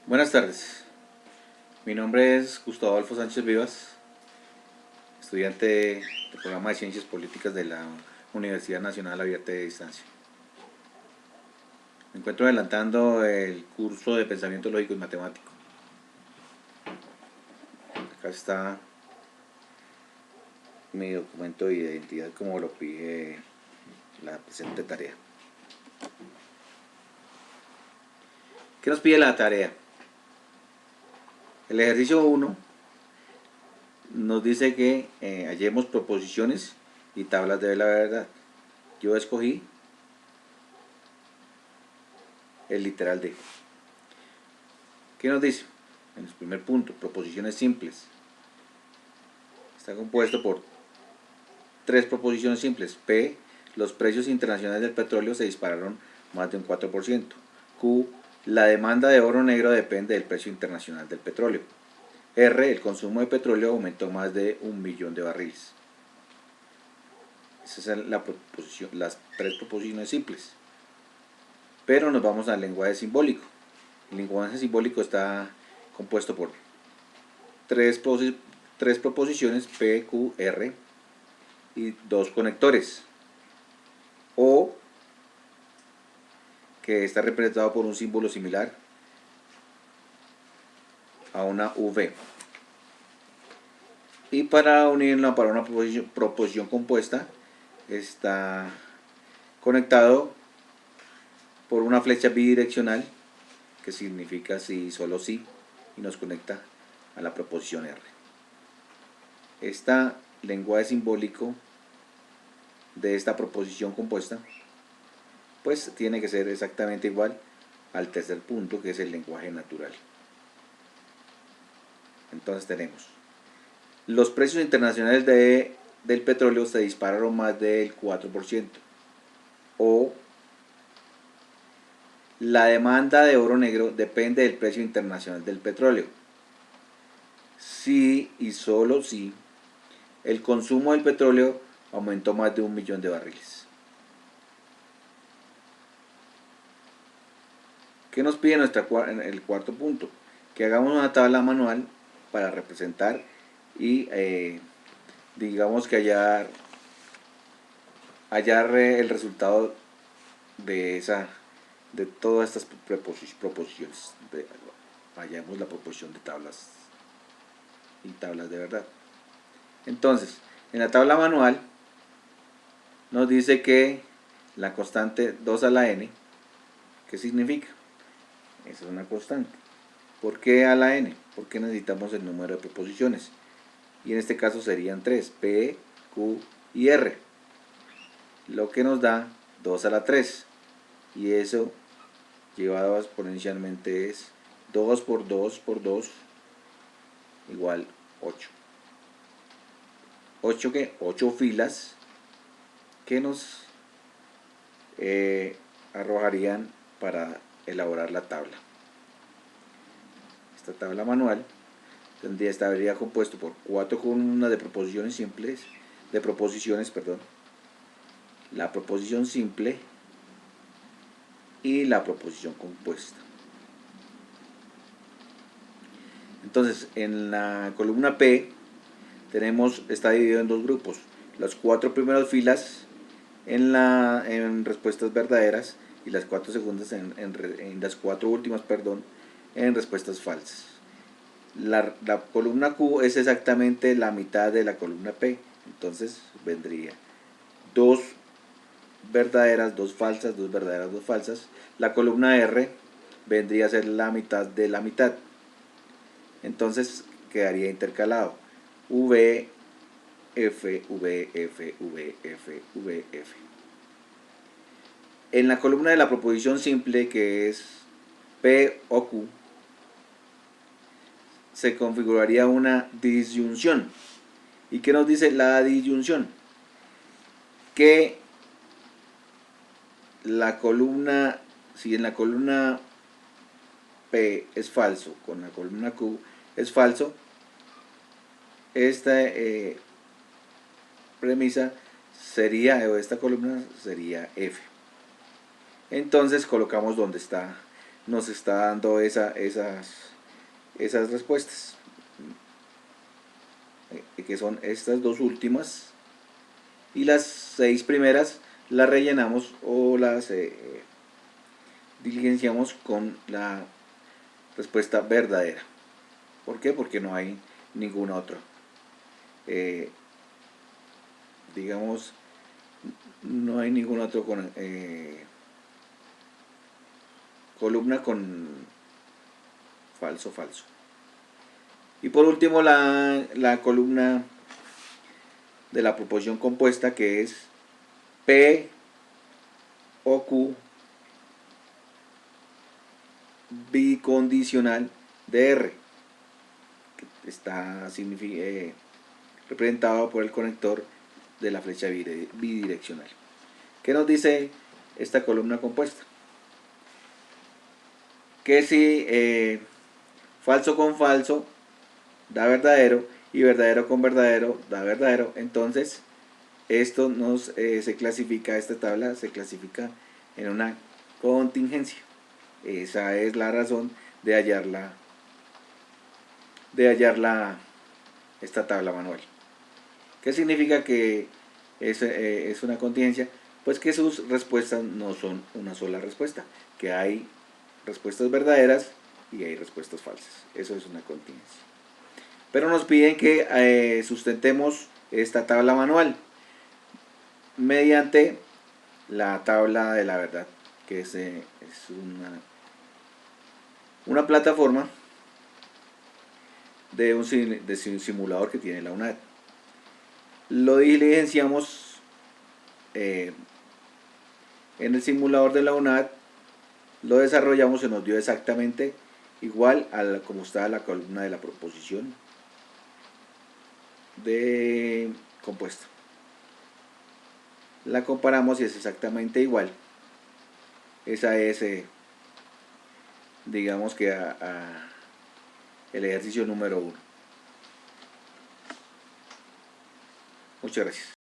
Buenas tardes, mi nombre es Gustavo Adolfo Sánchez Vivas, estudiante del programa de Ciencias Políticas de la Universidad Nacional Abierta de Distancia. Me encuentro adelantando el curso de Pensamiento Lógico y Matemático. Acá está mi documento de identidad como lo pide la presente tarea. ¿Qué nos pide la tarea? El ejercicio 1 nos dice que hallemos proposiciones y tablas de la verdad. Yo escogí el literal D. ¿Qué nos dice? En el primer punto, proposiciones simples. Está compuesto por tres proposiciones simples. P, los precios internacionales del petróleo se dispararon más de un 4%. Q, la demanda de oro negro depende del precio internacional del petróleo. R, el consumo de petróleo aumentó más de 1 millón de barriles. Esas son las tres proposiciones simples. Pero nos vamos al lenguaje simbólico. El lenguaje simbólico está compuesto por tres proposiciones P, Q, R y dos conectores. O, que está representado por un símbolo similar a una V. Y para unirla para una proposición compuesta está conectado por una flecha bidireccional que significa sí, solo sí, y nos conecta a la proposición R. Este lenguaje simbólico de esta proposición compuesta pues tiene que ser exactamente igual al tercer punto, que es el lenguaje natural. Entonces tenemos: los precios internacionales del petróleo se dispararon más del 4%. O, la demanda de oro negro depende del precio internacional del petróleo. Si y solo si el consumo del petróleo aumentó más de 1 millón de barriles. ¿Qué nos pide en el cuarto punto? Que hagamos una tabla manual para representar y digamos que hallar el resultado de todas estas proposiciones. Hallamos la proposición de tablas y tablas de verdad. Entonces, en la tabla manual nos dice que la constante 2 a la n, ¿qué significa? Esa es una constante. ¿Por qué a la n? Porque necesitamos el número de proposiciones. Y en este caso serían 3, P, Q y R. Lo que nos da 2 a la 3. Y eso llevado exponencialmente es 2 por 2 por 2 igual 8. 8 que 8 filas que nos arrojarían para elaborar la tabla. Esta tabla manual estaría compuesto por 4 columnas de proposiciones simples, la proposición simple y la proposición compuesta. Entonces, en la columna P está dividido en dos grupos: las 4 primeras filas en respuestas verdaderas y las 4 segundas en las 4 últimas, en respuestas falsas. La columna Q es exactamente la mitad de la columna P, entonces vendría 2 verdaderas, 2 falsas, 2 verdaderas, 2 falsas. La columna R vendría a ser la mitad de la mitad, entonces quedaría intercalado V, F, V, F, V, F, V, F. En la columna de la proposición simple, que es P o Q, se configuraría una disyunción. ¿Y qué nos dice la disyunción? Que la columna, si en la columna P es falso, con la columna Q es falso, esta premisa sería, o esta columna sería F. Entonces colocamos donde está nos está dando esas respuestas, que son estas dos últimas, y las 6 primeras las rellenamos o las diligenciamos con la respuesta verdadera. ¿Por qué? Porque no hay ningún otro. Digamos, no hay ningún otro con columna con falso, falso. Y por último la columna de la proposición compuesta, que es P o Q bicondicional de R, que está representado por el conector de la flecha bidireccional. ¿Qué nos dice esta columna compuesta? Que si falso con falso da verdadero y verdadero con verdadero da verdadero, entonces esto se clasifica, esta tabla se clasifica en una contingencia. Esa es la razón de hallarla esta tabla manual. ¿Qué significa que es una contingencia? Pues que sus respuestas no son una sola respuesta, que hay respuestas verdaderas y hay respuestas falsas. Eso es una contingencia. Pero nos piden que sustentemos esta tabla manual mediante la tabla de la verdad, que es una plataforma de un simulador que tiene la UNAD. Lo diligenciamos en el simulador de la UNAD, lo desarrollamos, se nos dio exactamente igual a como está la columna de la proposición de compuesta. La comparamos y es exactamente igual. Esa es, digamos que el ejercicio número 1. Muchas gracias.